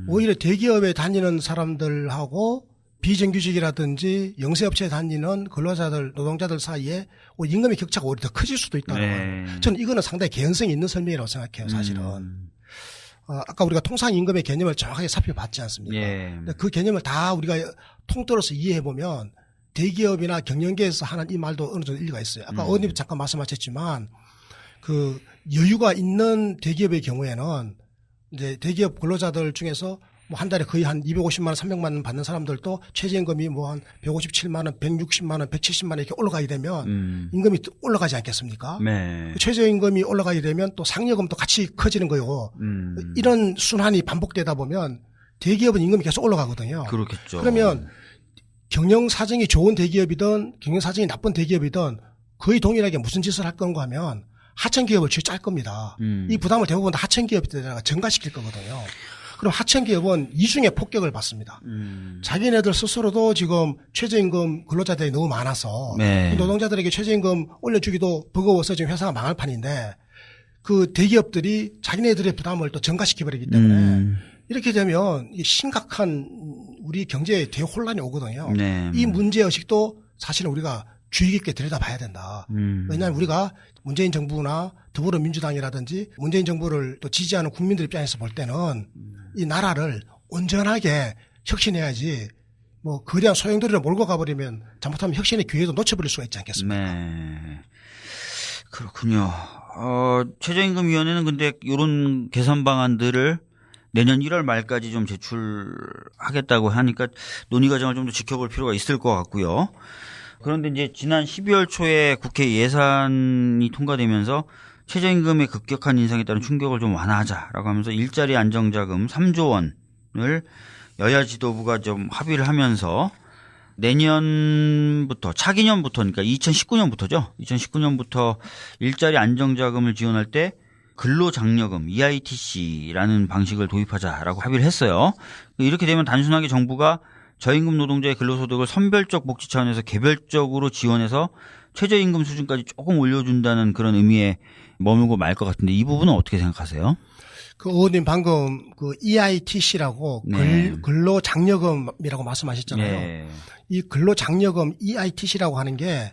오히려 대기업에 다니는 사람들하고 비정규직이라든지 영세업체에 다니는 근로자들, 노동자들 사이에 임금의 격차가 오히려 더 커질 수도 있다는 거예요. 저는 이거는 상당히 개연성이 있는 설명이라고 생각해요, 사실은. 아까 우리가 통상임금의 개념을 정확하게 살펴봤지 않습니까? 그 개념을 다 우리가 통틀어서 이해해보면 대기업이나 경영계에서 하는 이 말도 어느 정도 일리가 있어요. 아까 의원님 잠깐 말씀하셨지만 그 여유가 있는 대기업의 경우에는 이제 대기업 근로자들 중에서 뭐 한 달에 거의 한 250만 원, 300만 원 받는 사람들도 최저임금이 뭐 한 157만 원, 160만 원, 170만 원 이렇게 올라가게 되면 임금이 올라가지 않겠습니까? 네. 최저임금이 올라가게 되면 또 상여금도 같이 커지는 거고 이런 순환이 반복되다 보면 대기업은 임금이 계속 올라가거든요. 그렇겠죠. 그러면 경영 사정이 좋은 대기업이든 경영 사정이 나쁜 대기업이든 거의 동일하게 무슨 짓을 할 건가 하면 하청 기업을 쥐짤 겁니다. 이 부담을 대부분 다 하청 기업에다가 전가시킬 거거든요. 그럼 하청 기업은 이중의 폭격을 받습니다. 자기네들 스스로도 지금 최저임금 근로자들이 너무 많아서 네. 노동자들에게 최저임금 올려주기도 버거워서 지금 회사가 망할 판인데 그 대기업들이 자기네들의 부담을 또 전가시켜버리기 때문에 이렇게 되면 심각한 우리 경제에 대혼란이 오거든요. 네. 이 문제의식도 사실은 우리가 주의 깊게 들여다봐야 된다. 왜냐하면 우리가 문재인 정부나 더불어민주당이라든지 문재인 정부를 또 지지하는 국민들 입장에서 볼 때는 이 나라를 온전하게 혁신해야지 뭐 거대한 소용돌이를 몰고 가버리면 잘못하면 혁신의 기회도 놓쳐버릴 수가 있지 않겠습니까? 네. 그렇군요. 최저임금위원회는 근데 이런 개선 방안들을 내년 1월 말까지 좀 제출하겠다고 하니까 논의 과정을 좀 더 지켜볼 필요가 있을 것 같고요. 그런데 이제 지난 12월 초에 국회 예산이 통과되면서 최저임금의 급격한 인상에 따른 충격을 좀 완화하자라고 하면서 일자리 안정자금 3조 원을 여야 지도부가 좀 합의를 하면서 내년부터 차기년부터 그러니까 2019년부터죠. 2019년부터 일자리 안정자금을 지원할 때 근로장려금 EITC라는 방식을 도입하자라고 합의를 했어요. 이렇게 되면 단순하게 정부가 저임금 노동자의 근로소득을 선별적 복지 차원에서 개별적으로 지원해서 최저임금 수준까지 조금 올려준다는 그런 의미에 머물고 말 것 같은데 이 부분은 어떻게 생각하세요? 그 의원님 방금 그 EITC라고 네. 근로장려금이라고 말씀하셨잖아요. 네. 이 근로장려금 EITC라고 하는 게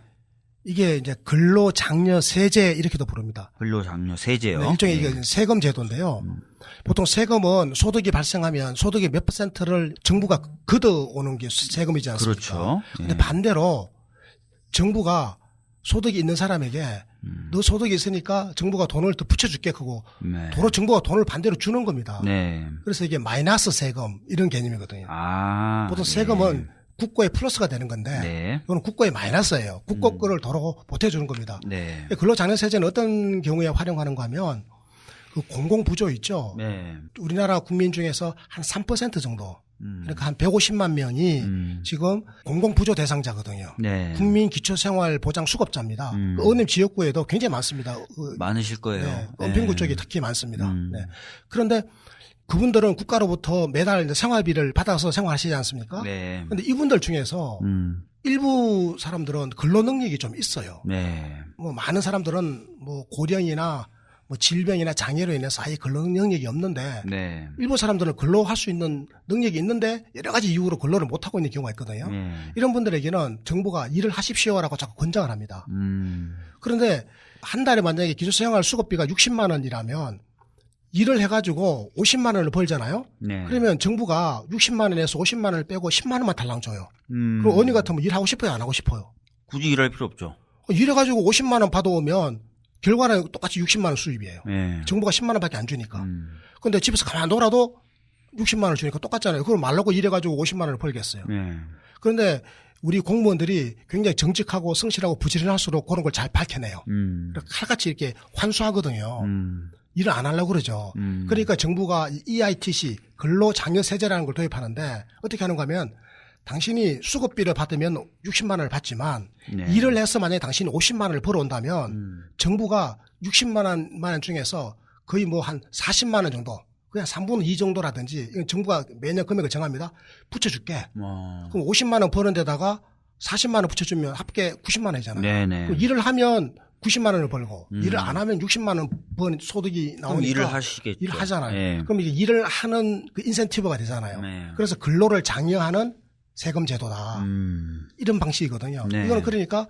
이게 이제 근로장려세제 이렇게도 부릅니다. 근로장려세제요. 네, 일종의 이게 세금 제도인데요. 보통 세금은 소득이 발생하면 소득의 몇 %를 정부가 걷어오는 게 세금이지 않습니까? 그렇죠. 근데 반대로 정부가 소득이 있는 사람에게 너 소득이 있으니까 정부가 돈을 더 붙여줄게 그거 네. 도로 정부가 돈을 반대로 주는 겁니다. 네. 그래서 이게 마이너스 세금 이런 개념이거든요. 네. 보통 세금은 국고에 플러스가 되는 건데 네. 이거는 국고에 마이너스예요. 국고 거를 도로 보태주는 겁니다. 네. 근로장려세제는 어떤 경우에 활용하는가 하면 그 공공부조 있죠. 네. 우리나라 국민 중에서 한 3% 정도 그러니까 한 150만 명이 지금 공공부조 대상자거든요. 네. 국민기초생활보장 수급자입니다. 그 의원님 지역구에도 굉장히 많습니다. 많으실 거예요. 네, 은평구 쪽이 특히 많습니다. 네. 그런데 그분들은 국가로부터 매달 이제 생활비를 받아서 생활하시지 않습니까? 네. 그런데 이분들 중에서 일부 사람들은 근로 능력이 좀 있어요. 네. 뭐 많은 사람들은 뭐 고령이나 뭐 질병이나 장애로 인해서 아예 근로 능력이 없는데 네. 일부 사람들은 근로할 수 있는 능력이 있는데 여러 가지 이유로 근로를 못 하고 있는 경우가 있거든요. 네. 이런 분들에게는 정부가 일을 하십시오라고 자꾸 권장을 합니다. 그런데 한 달에 만약에 기초생활 수급비가 60만 원이라면 일을 해가지고 50만 원을 벌잖아요. 네. 그러면 정부가 60만 원에서 50만 원을 빼고 10만 원만 달랑 줘요. 그럼 언니 같으면 일하고 싶어요, 안 하고 싶어요? 굳이 일할 필요 없죠. 일해가지고 50만 원 받아오면 결과는 똑같이 60만 원 수입이에요. 네. 정부가 10만 원밖에 안 주니까. 그런데 집에서 가만 놀아도 60만 원을 주니까 똑같잖아요. 그걸 말라고 일해가지고 50만 원을 벌겠어요. 네. 그런데 우리 공무원들이 굉장히 정직하고 성실하고 부지런할수록 그런 걸 잘 밝혀내요. 칼같이 이렇게 환수하거든요. 일을 안 하려고 그러죠. 그러니까 정부가 EITC 근로장려세제라는 걸 도입하는데 어떻게 하는가 하면 당신이 수급비를 받으면 60만 원을 받지만 네. 일을 해서 만약에 당신이 50만 원을 벌어온다면 정부가 60만 원 중에서 거의 뭐 한 40만 원 정도 그냥 3분의 2 정도라든지 이건 정부가 매년 금액을 정합니다. 붙여줄게. 그럼 50만 원 버는 데다가 40만 원 붙여주면 합계 90만 원이잖아요. 네네. 일을 하면 90만 원을 벌고 일을 안 하면 60만 원 번 소득이 나오니까 일을 하시겠죠. 일을 하잖아요. 네. 그럼 이게 일을 하는 그 인센티브가 되잖아요. 네. 그래서 근로를 장려하는 세금 제도다. 이런 방식이거든요. 네. 이거는 그러니까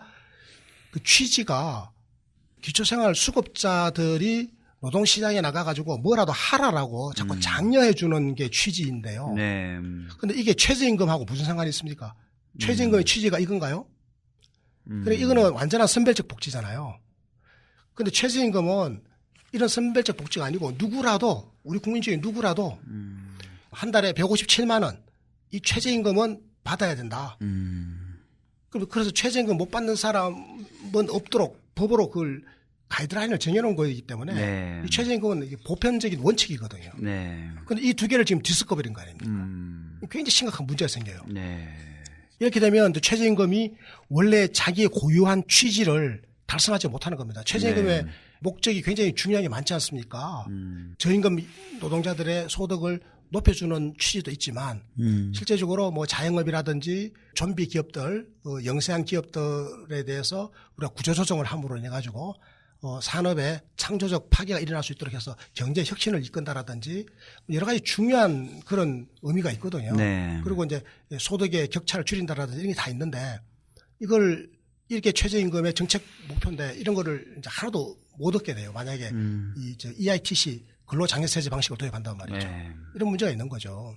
그 취지가 기초생활수급자들이 노동시장에 나가가지고 뭐라도 하라라고 자꾸 장려해 주는 게 취지인데요. 네. 근데 이게 최저임금하고 무슨 상관이 있습니까? 최저임금의 취지가 이건가요? 그래, 이거는 완전한 선별적 복지잖아요. 근데 최저임금은 이런 선별적 복지가 아니고 누구라도, 우리 국민 중에 누구라도 한 달에 157만 원, 이 최저임금은 받아야 된다. 그래서 최저임금 못 받는 사람은 없도록 법으로 그걸 가이드라인을 정해놓은 거이기 때문에 네. 이 최저임금은 이게 보편적인 원칙이거든요. 네. 근데 이 두 개를 지금 뒤섞어버린 거 아닙니까? 굉장히 심각한 문제가 생겨요. 네. 이렇게 되면 최저임금이 원래 자기의 고유한 취지를 달성하지 못하는 겁니다. 최저임금의 네. 목적이 굉장히 중요한 게 많지 않습니까? 저임금 노동자들의 소득을 높여주는 취지도 있지만 실제적으로 뭐 자영업이라든지 좀비 기업들, 영세한 기업들에 대해서 우리가 구조조정을 함으로 인해 가지고 산업의 창조적 파괴가 일어날 수 있도록 해서 경제 혁신을 이끈다라든지 여러 가지 중요한 그런 의미가 있거든요. 네. 그리고 그리고 이제 소득의 격차를 줄인다라든지 이런 게 다 있는데 이걸 이렇게 최저임금의 정책 목표인데 이런 거를 이제 하나도 못 얻게 돼요. 만약에 EITC 근로장려세제 방식을 도입한단 말이죠. 네. 이런 문제가 있는 거죠.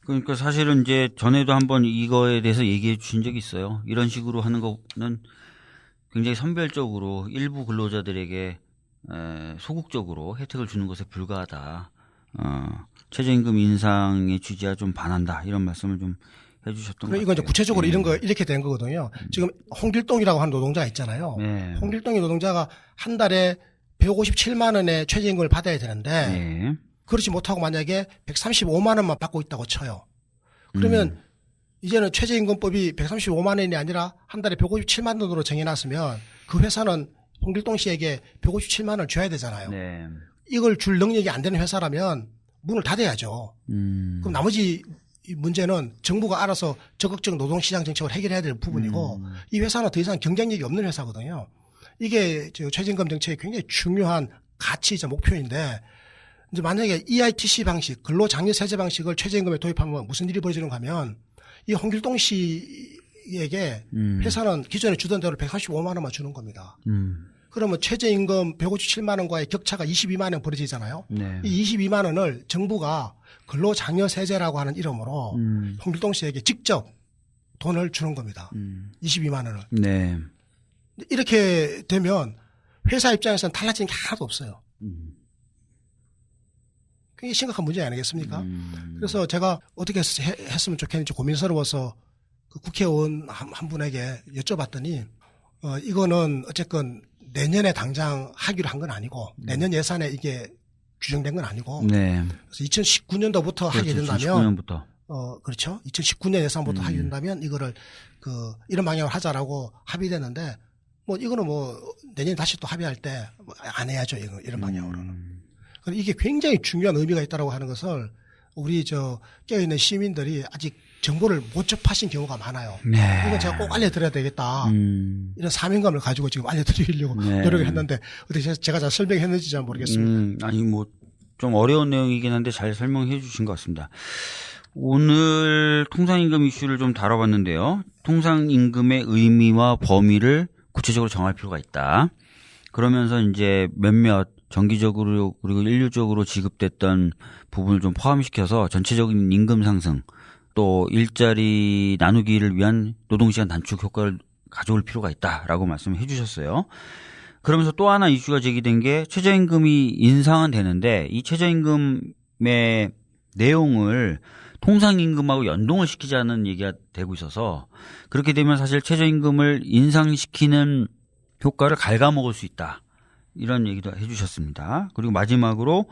그러니까 사실은 이제 전에도 한번 이거에 대해서 얘기해 주신 적이 있어요. 이런 식으로 하는 거는 굉장히 선별적으로 일부 근로자들에게 소극적으로 혜택을 주는 것에 불과하다. 최저임금 인상의 취지와 좀 반한다. 이런 말씀을 좀 해주셨던 것 같아요. 이건 이제 구체적으로 이런 거 이렇게 된 거거든요. 지금 홍길동이라고 하는 노동자가 있잖아요. 네. 홍길동이 노동자가 한 달에 157만 원의 최저임금을 받아야 되는데 네. 그렇지 못하고 만약에 135만 원만 받고 있다고 쳐요. 그러면 이제는 최저임금법이 135만 원이 아니라 한 달에 157만 원으로 정해놨으면 그 회사는 홍길동 씨에게 157만 원을 줘야 되잖아요. 네. 이걸 줄 능력이 안 되는 회사라면 문을 닫아야죠. 그럼 나머지 이 문제는 정부가 알아서 적극적 노동시장 정책을 해결해야 될 부분이고 이 회사는 더 이상 경쟁력이 없는 회사거든요. 이게 최저임금 정책의 굉장히 중요한 가치이자 목표인데 이제 만약에 EITC 방식, 근로장려세제 방식을 최저임금에 도입하면 무슨 일이 벌어지는가 하면 이 홍길동 씨에게 회사는 기존에 주던 대로 135만 원만 주는 겁니다. 그러면 최저임금 157만 원과의 격차가 22만 원 벌어지잖아요. 네. 이 22만 원을 정부가 근로장려세제라고 하는 이름으로 홍길동 씨에게 직접 돈을 주는 겁니다. 22만 원을. 네. 이렇게 되면 회사 입장에서는 달라지는 게 하나도 없어요. 굉장히 심각한 문제 아니겠습니까? 그래서 제가 어떻게 했으면 좋겠는지 고민스러워서 그 국회의원 한 분에게 여쭤봤더니 이거는 어쨌건 내년에 당장 하기로 한 건 아니고 내년 예산에 이게 규정된 건 아니고 네. 그래서 2019년도부터 하게 된다면 2019년부터. 그렇죠. 2019년 예산부터 하게 된다면 이거를 이런 방향으로 하자라고 합의됐는데 뭐 이거는 뭐 내년에 다시 또 합의할 때 안 해야죠. 이런 방향으로는. 이게 굉장히 중요한 의미가 있다라고 하는 것을 우리 깨어있는 시민들이 아직 정보를 못 접하신 경우가 많아요. 네. 이건 제가 꼭 알려드려야 되겠다. 이런 사명감을 가지고 지금 알려드리려고 네. 노력을 했는데 어떻게 제가 잘 설명했는지 잘 모르겠습니다. 아니 뭐 좀 어려운 내용이긴 한데 잘 설명해 주신 것 같습니다. 오늘 통상임금 이슈를 좀 다뤄봤는데요. 통상임금의 의미와 범위를 구체적으로 정할 필요가 있다. 그러면서 이제 몇몇 정기적으로 그리고 일률적으로 지급됐던 부분을 좀 포함시켜서 전체적인 임금 상승 또 일자리 나누기를 위한 노동시간 단축 효과를 가져올 필요가 있다라고 말씀해 주셨어요. 그러면서 또 하나 이슈가 제기된 게 최저임금이 인상은 되는데 이 최저임금의 내용을 통상임금하고 연동을 시키자는 얘기가 되고 있어서 그렇게 되면 사실 최저임금을 인상시키는 효과를 갉아먹을 수 있다. 이런 얘기도 해 주셨습니다. 그리고 마지막으로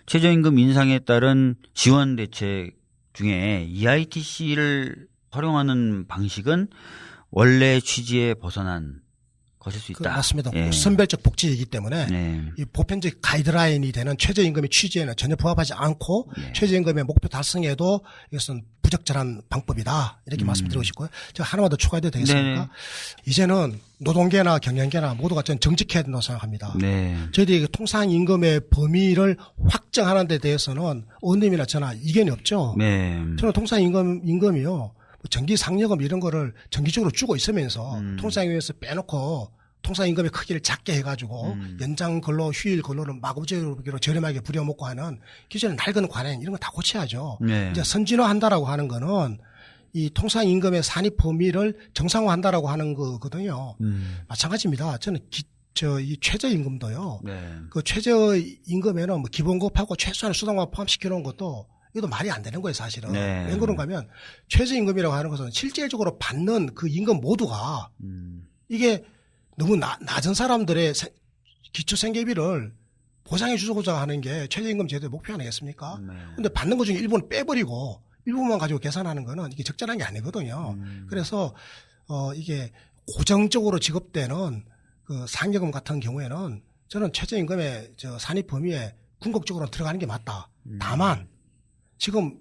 최저임금 인상에 따른 지원 대책 중에 EITC를 활용하는 방식은 원래 취지에 벗어난 거실 수 있다. 맞습니다. 예. 선별적 복지이기 때문에 네. 이 보편적 가이드라인이 되는 최저임금의 취지에는 전혀 부합하지 않고 네. 최저임금의 목표 달성에도 이것은 부적절한 방법이다. 이렇게 말씀드리고 싶고요. 제가 하나만 더 추가해도 되겠습니까? 네네. 이제는 노동계나 경영계나 모두가 전 정직해야 된다고 생각합니다. 네. 저희들이 통상임금의 범위를 확정하는 데 대해서는 의원님이나 저나 이견이 없죠. 네. 저는 통상임금이요. 전기 상여금 이런 거를 정기적으로 주고 있으면서 통상임금에서 빼놓고 통상임금의 크기를 작게 해가지고 연장 근로, 휴일 근로를 마구적으로 저렴하게 부려먹고 하는 기존의 낡은 관행 이런 거 다 고쳐야죠. 네. 이제 선진화한다라고 하는 거는 이 통상임금의 산입 범위를 정상화한다라고 하는 거거든요. 마찬가지입니다. 저는 이 최저임금도요. 네. 그 최저임금에는 뭐 기본급하고 최소한 수당만 포함시켜 놓은 것도 이것도 말이 안 되는 거예요, 사실은. 네. 왜 그런가 하면 최저임금이라고 하는 것은 실질적으로 받는 그 임금 모두가 이게 너무 낮은 사람들의 기초생계비를 보장해 주고자 하는 게 최저임금 제도의 목표 아니겠습니까? 네. 근데 받는 것 중에 일부는 빼버리고 일부만 가지고 계산하는 거는 이게 적절한 게 아니거든요. 그래서 이게 고정적으로 지급되는 그 상여금 같은 경우에는 저는 최저임금의 산입 범위에 궁극적으로 들어가는 게 맞다. 다만 지금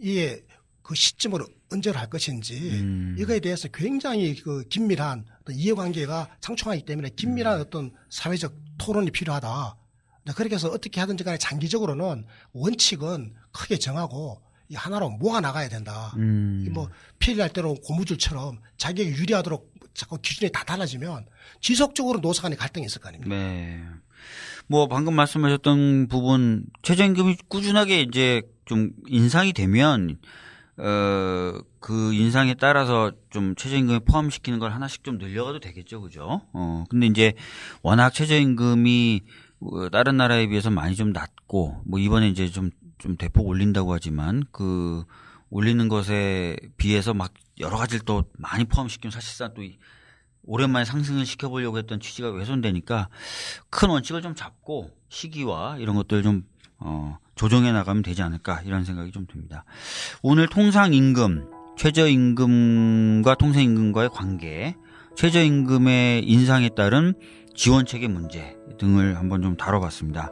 이게 그 시점으로 언제로 할 것인지 이거에 대해서 굉장히 그 긴밀한 어떤 이해관계가 상충하기 때문에 긴밀한 어떤 사회적 토론이 필요하다. 그렇게 해서 어떻게 하든지 간에 장기적으로는 원칙은 크게 정하고 이 하나로 모아 나가야 된다. 뭐 필요할 대로 고무줄처럼 자기에게 유리하도록 자꾸 기준이 다 달라지면 지속적으로 노사 간의 갈등이 있을 거 아닙니까? 네. 뭐 방금 말씀하셨던 부분 최저임금이 꾸준하게 이제 좀 인상이 되면 그 인상에 따라서 좀 최저임금에 포함시키는 걸 하나씩 좀 늘려가도 되겠죠, 그죠? 근데 이제 워낙 최저임금이 다른 나라에 비해서 많이 좀 낮고 뭐 이번에 이제 좀 대폭 올린다고 하지만 그 올리는 것에 비해서 막 여러 가지를 또 많이 포함시키면 사실상 또 오랜만에 상승을 시켜보려고 했던 취지가 훼손되니까 큰 원칙을 좀 잡고 시기와 이런 것들 좀 조정해 나가면 되지 않을까 이런 생각이 좀 듭니다. 오늘 통상임금, 최저임금과 통상임금과의 관계, 최저임금의 인상에 따른 지원체계 문제 등을 한번 좀 다뤄봤습니다.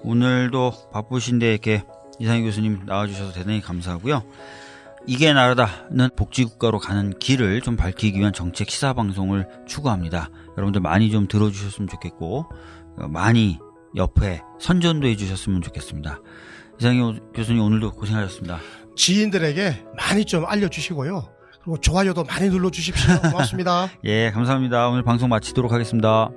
오늘도 바쁘신데 이렇게 이상희 교수님 나와주셔서 대단히 감사하고요. 이게 나라다는 복지국가로 가는 길을 좀 밝히기 위한 정책 시사방송을 추구합니다. 여러분들 많이 좀 들어주셨으면 좋겠고 많이 옆에 선전도 해주셨으면 좋겠습니다. 이상희 교수님 오늘도 고생하셨습니다. 지인들에게 많이 좀 알려주시고요. 그리고 좋아요도 많이 눌러주십시오. 고맙습니다. 예, 감사합니다. 오늘 방송 마치도록 하겠습니다.